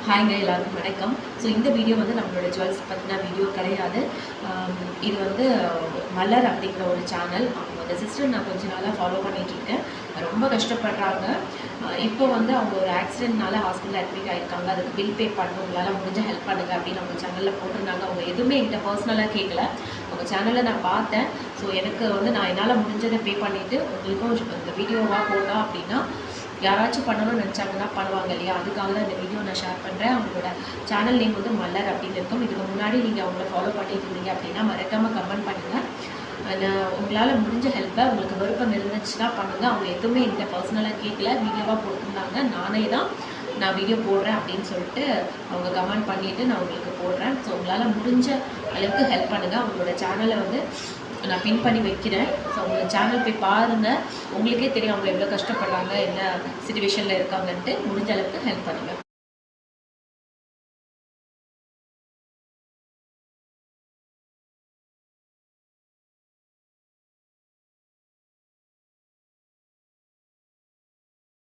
ஹாய்ங்க எல்லாருக்கும் வணக்கம். ஸோ இந்த வீடியோ வந்து நம்மளோட ஜுவல்ஸ் பற்றின வீடியோ கிடையாது. இது வந்து மலர் அப்படிங்கிற ஒரு சேனல். அவங்க அந்த சிஸ்டர் நான் கொஞ்ச நாளாக ஃபாலோ பண்ணிகிட்ருக்கேன். ரொம்ப கஷ்டப்படுறாங்க. இப்போ வந்து அவங்க ஒரு ஆக்சிடென்ட்னால ஹாஸ்பிட்டல் அட்மிட் ஆகிருக்காங்க. அதுக்கு பில் பே பண்ணணும், உங்களால் முடிஞ்ச ஹெல்ப் பண்ணுங்கள் அப்படின்னு அவங்க சேனலில் போட்டிருந்தாங்க. அவங்க எதுவுமே என்கிட்ட பர்சனலாக கேட்கல. அவங்க சேனலில் நான் பார்த்தேன். ஸோ எனக்கு வந்து நான் என்னால் முடிஞ்சதை பே பண்ணிவிட்டு உங்களுக்கும் இந்த வீடியோவாக போட்டோம் அப்படின்னா யாராச்சும் பண்ணணும்னு நினச்சாங்கன்னா பண்ணுவாங்க இல்லையா? அதுக்காக தான் இந்த வீடியோ நான் ஷேர் பண்ணுறேன். அவங்களோட சேனல் நேம் வந்து மலர் அப்படின்னு இருக்கும். இதுக்கு முன்னாடி நீங்கள் அவங்கள ஃபாலோ பண்ணிட்டு இருந்தீங்க அப்படின்னா மறக்காமல் கமெண்ட் பண்ணுங்கள். உங்களால் முடிஞ்ச ஹெல்ப்பை உங்களுக்கு விருப்பம் இருந்துச்சுன்னா பண்ணுங்கள். அவங்க எதுவுமே இந்த பர்சனலாக கேட்கல, வீடியோவாக போட்டிருந்தாங்க. நான் வீடியோ போடுறேன் அப்படின்னு சொல்லிட்டு அவங்க கமெண்ட் பண்ணிவிட்டு நான் உங்களுக்கு போடுறேன். ஸோ உங்களால் முடிஞ்ச அளவுக்கு ஹெல்ப் பண்ணுங்கள். அவங்களோட சேனலை வந்து நான் பின் பண்ணி வைக்கிறேன். ஸோ உங்களோட சேனல் போய் பாருங்கள். உங்களுக்கே தெரியும் அவங்க எவ்வளோ கஷ்டப்படுறாங்க, என்ன சிச்சுவேஷனில் இருக்காங்கன்ட்டு. முடிஞ்ச அளவுக்கு ஹெல்ப் பண்ணுங்கள்.